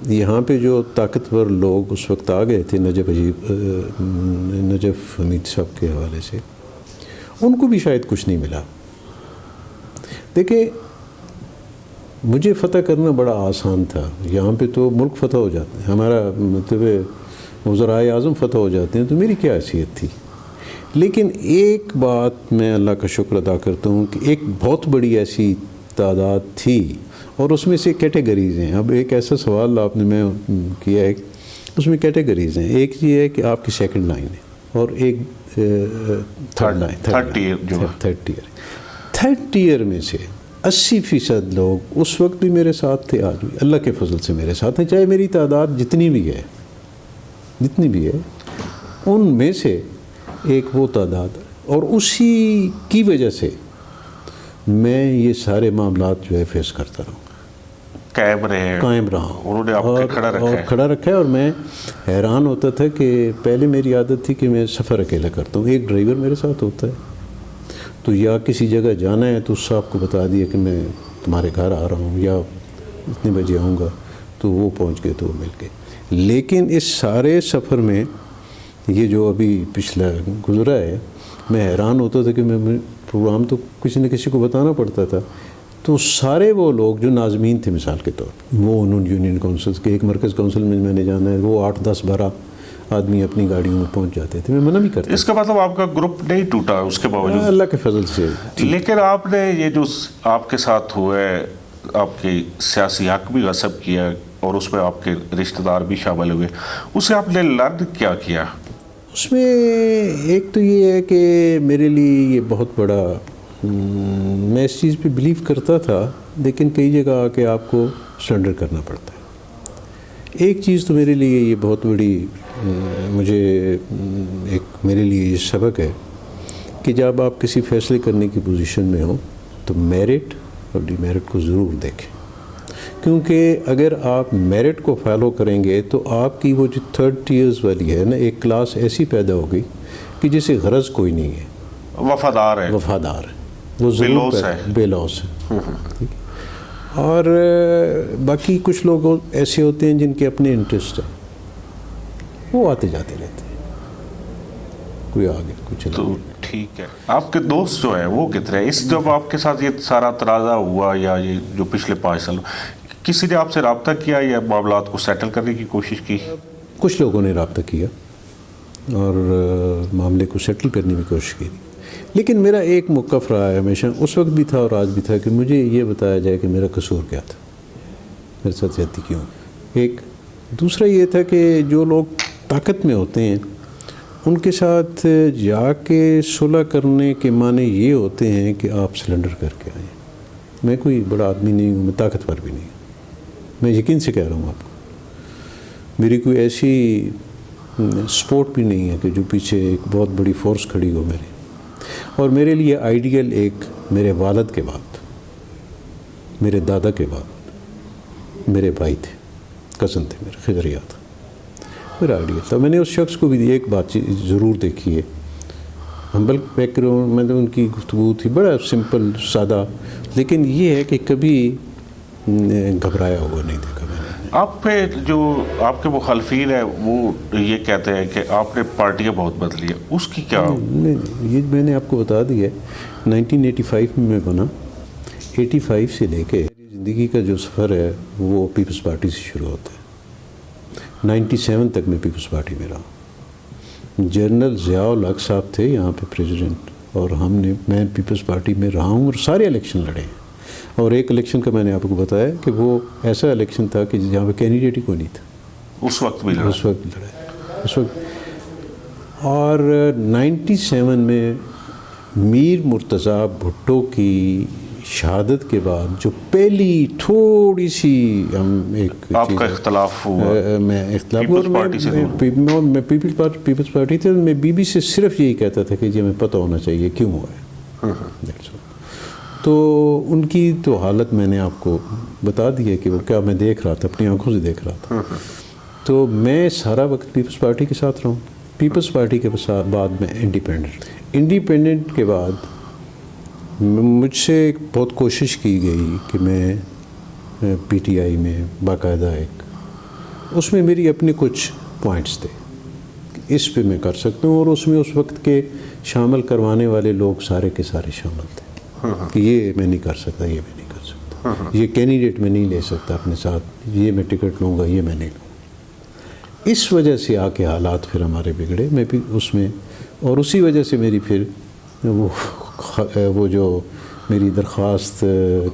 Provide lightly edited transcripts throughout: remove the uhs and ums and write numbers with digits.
یہاں پہ جو طاقتور لوگ اس وقت آ گئے تھے نجف حمید صاحب کے حوالے سے، ان کو بھی شاید کچھ نہیں ملا. دیکھیں مجھے فتح کرنا بڑا آسان تھا، یہاں پہ تو ملک فتح ہو جاتے ہیں، ہمارا مطلب وزرائے اعظم فتح ہو جاتے ہیں، تو میری کیا حیثیت تھی. لیکن ایک بات میں اللہ کا شکر ادا کرتا ہوں کہ ایک بہت بڑی ایسی تعداد تھی، اور اس میں سے کیٹیگریز ہیں. اب ایک ایسا سوال آپ نے میں کیا ہے، اس میں کیٹیگریز ہیں. ایک یہ ہے کہ آپ کی سیکنڈ لائن ہے، اور ایک تھرڈ لائن، تھرڈ ٹیئر میں سے 80% لوگ اس وقت بھی میرے ساتھ تھے، آج بھی اللہ کے فضل سے میرے ساتھ ہیں، چاہے میری تعداد جتنی بھی ہے ان میں سے ایک وہ تعداد. اور اسی کی وجہ سے میں یہ سارے معاملات جو ہے فیس کرتا رہا ہوں، قائم رہا ہوں، اور کھڑا رکھا ہے. اور میں حیران ہوتا تھا کہ پہلے میری عادت تھی کہ میں سفر اکیلا کرتا ہوں، ایک ڈرائیور میرے ساتھ ہوتا ہے، تو یا کسی جگہ جانا ہے تو اس صاحب کو بتا دیا کہ میں تمہارے گھر آ رہا ہوں یا اتنے بجے آؤں گا، تو وہ پہنچ گئے تو وہ مل گئے. لیکن اس سارے سفر میں یہ جو ابھی پچھلا گزرا ہے، میں حیران ہوتا تھا کہ میں پروگرام تو کسی نہ کسی کو بتانا پڑتا تھا. تو سارے وہ لوگ جو ناظمین تھے مثال کے طور پر، وہ انہوں یونین کونسلز کے، ایک مرکز کونسل میں نے جانا ہے، وہ 8 10 12 آدمی اپنی گاڑیوں میں پہنچ جاتے تھے، میں منع بھی کرتا. اس کا مطلب آپ کا گروپ نہیں ٹوٹا اس کے باوجود؟ اللہ کے فضل سے. لیکن آپ نے یہ جو آپ کے ساتھ ہوا ہے، آپ کے سیاسی حق بھی غصب کیا، اور اس میں آپ کے رشتہ دار بھی شامل ہوئے، اسے آپ نے لرن کیا کیا؟ اس میں ایک تو یہ ہے کہ میرے لیے یہ بہت بڑا، میں اس چیز پہ بلیو کرتا تھا، لیکن کئی جگہ آ کے آپ کو سرنڈر کرنا پڑتا ہے. ایک چیز تو میرے لیے یہ بہت بڑی، مجھے ایک میرے لیے یہ سبق ہے کہ جب آپ کسی فیصلے کرنے کی پوزیشن میں ہوں تو میرٹ اور ڈی میرٹ کو ضرور دیکھیں، کیونکہ اگر آپ میرٹ کو فالو کریں گے تو آپ کی وہ جو تھرڈ ٹیئرز والی ہے نا، ایک کلاس ایسی پیدا ہوگی کہ جسے غرض کوئی نہیں ہے، وفادار ہے، وہ ضرور بے لوث ہے. اور باقی کچھ لوگ ایسے ہوتے ہیں جن کے اپنے انٹرسٹ ہیں، وہ آتے جاتے رہتے ہیں، کوئی آگے کوئی چلا. تو ٹھیک ہے، آپ کے دوست جو ہیں وہ کتنے ہیں؟ اس جب آپ کے ساتھ یہ سارا تنازع ہوا، یا یہ جو پچھلے 5 سال، کسی نے آپ سے رابطہ کیا یا معاملات کو سیٹل کرنے کی کوشش کی؟ کچھ لوگوں نے رابطہ کیا اور معاملے کو سیٹل کرنے کی کوشش کی، لیکن میرا ایک موقف رہا ہے ہمیشہ، اس وقت بھی تھا اور آج بھی تھا، کہ مجھے یہ بتایا جائے کہ میرا قصور کیا تھا، میرے ساتھ زیادتی کیوں. ایک دوسرا یہ تھا کہ جو لوگ طاقت میں ہوتے ہیں ان کے ساتھ جا کے صلح کرنے کے معنی یہ ہوتے ہیں کہ آپ سلنڈر کر کے آئیں. میں کوئی بڑا آدمی نہیں ہوں، میں طاقتور بھی نہیں ہوں، میں یقین سے کہہ رہا ہوں آپ کو، میری کوئی ایسی سپورٹ بھی نہیں ہے کہ جو پیچھے ایک بہت بڑی فورس کھڑی ہو میری. اور میرے لیے آئیڈیل ایک میرے والد کے بعد، میرے دادا کے بعد میرے بھائی تھے، کزن تھے میرے، خضریا تھا، میرا آئیڈیل تھا. میں نے اس شخص کو بھی ایک بات ضرور دیکھی ہے، ہمبل بیک گراؤنڈ میں نے ان کی گفتگو تھی، بڑا سمپل سادہ، لیکن یہ ہے کہ کبھی گھبرایا ہوا نہیں دیکھا میں نے. آپ پہ جو آپ کے مخالفین ہیں وہ یہ کہتے ہیں کہ آپ نے پارٹیاں بہت بدلی ہیں، اس کی کیا؟ نہیں، یہ میں نے آپ کو بتا دیا ہے، 1985 میں بنا، 85 سے لے کے زندگی کا جو سفر ہے وہ پیپلز پارٹی سے شروع ہوتا ہے. 97 تک میں پیپلز پارٹی میں رہا. جنرل ضیاء الحق صاحب تھے یہاں پہ پریزیڈنٹ، اور میں پیپلز پارٹی میں رہا ہوں اور سارے الیکشن لڑے ہیں. اور ایک الیکشن کا میں نے آپ کو بتایا کہ وہ ایسا الیکشن تھا کہ جہاں پہ کینڈیڈیٹ ہی کوئی نہیں تھا، اس وقت بھی لڑا. اس وقت. اور 97 میں میر مرتضیٰ بھٹو کی شہادت کے بعد جو پہلی تھوڑی سی ہم ایک آپ کا اختلاف ہوا، میں پیپلز پارٹی تھے، میں بی بی سے صرف یہی کہتا تھا کہ جی ہمیں پتہ ہونا چاہیے کیوں ہوا ہے. تو ان کی تو حالت میں نے آپ کو بتا دی ہے کہ وہ کیا میں دیکھ رہا تھا، اپنی آنکھوں سے دیکھ رہا تھا. تو میں سارا وقت پیپلز پارٹی کے ساتھ رہا ہوں. پیپلز پارٹی کے بعد میں انڈیپینڈنٹ کے بعد مجھ سے بہت کوشش کی گئی کہ میں پی ٹی آئی میں باقاعدہ ایک اس میں میری اپنے کچھ پوائنٹس تھے، اس پہ میں کر سکتا ہوں، اور اس میں اس وقت کے شامل کروانے والے لوگ سارے کے سارے شامل تھے کہ یہ میں نہیں کر سکتا، یہ میں نہیں کر سکتا، یہ کینڈیڈیٹ میں نہیں لے سکتا اپنے ساتھ، یہ میں ٹکٹ لوں گا، یہ میں نہیں لوں گا۔ اس وجہ سے آ کے حالات پھر ہمارے بگڑے، میں بھی اس میں، اور اسی وجہ سے میری پھر وہ جو میری درخواست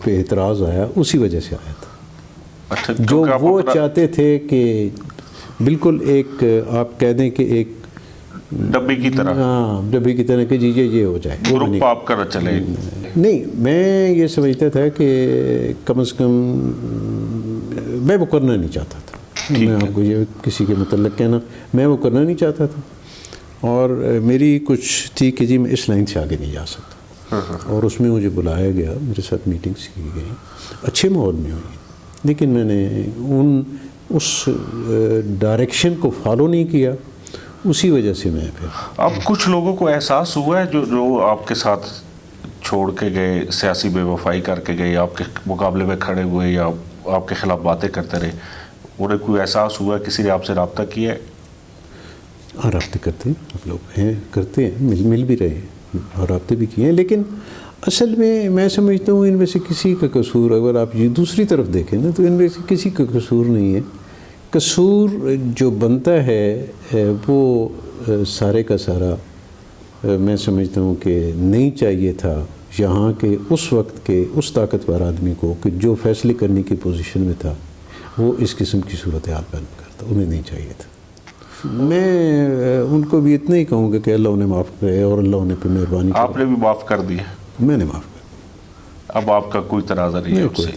پہ اعتراض آیا اسی وجہ سے آیا تھا۔ اچھا، جو وہ چاہتے تھے کہ بالکل ایک آپ کہہ دیں کہ ایک ڈبے کی طرح، ہاں ڈبے کی طرح کہ جی یہ ہو جائے، گروپ آپ کا چلے۔ نہیں، میں یہ سمجھتا تھا کہ کم از کم میں وہ کرنا نہیں چاہتا تھا، میں آپ کو یہ کسی کے متعلق کہنا، میں وہ کرنا نہیں چاہتا تھا، اور میری کچھ تھی کہ جی میں اس لائن سے آگے نہیں جا سکتا، اور اس میں مجھے بلایا گیا، میرے ساتھ میٹنگز کی گئی، اچھے ماحول میں ہوئی، لیکن میں نے اس ڈائریکشن کو فالو نہیں کیا، اسی وجہ سے میں پھر اب کچھ لوگوں کو احساس ہوا ہے جو آپ کے ساتھ چھوڑ کے گئے، سیاسی بے وفائی کر کے گئے، آپ کے مقابلے میں کھڑے ہوئے یا آپ کے خلاف باتیں کرتے رہے، انہیں کوئی احساس ہوا، کسی نے آپ سے رابطہ کیا ہے؟ ہاں، رابطے کرتے ہیں، آپ لوگ ہیں، کرتے ہیں، مل بھی رہے ہیں اور رابطے بھی کیے ہیں، لیکن اصل میں سمجھتا ہوں ان میں سے کسی کا قصور، اگر آپ یہ دوسری طرف دیکھیں نا تو ان میں سے کسی کا قصور نہیں ہے، قصور جو بنتا ہے وہ سارے کا سارا میں سمجھتا ہوں کہ نہیں چاہیے تھا یہاں کے اس وقت کے اس طاقتور آدمی کو کہ جو فیصلے کرنے کی پوزیشن میں تھا وہ اس قسم کی صورتحال پیدا کرتا، انہیں نہیں چاہیے تھا۔ میں ان کو بھی اتنا ہی کہوں گا کہ اللہ انہیں معاف کرے اور اللہ انہیں پہ مہربانی کرے۔ آپ نے بھی معاف کر دی ہے؟ میں نے معاف کر دیا، اب آپ کا کوئی تنازع نہیں ہے اس سے؟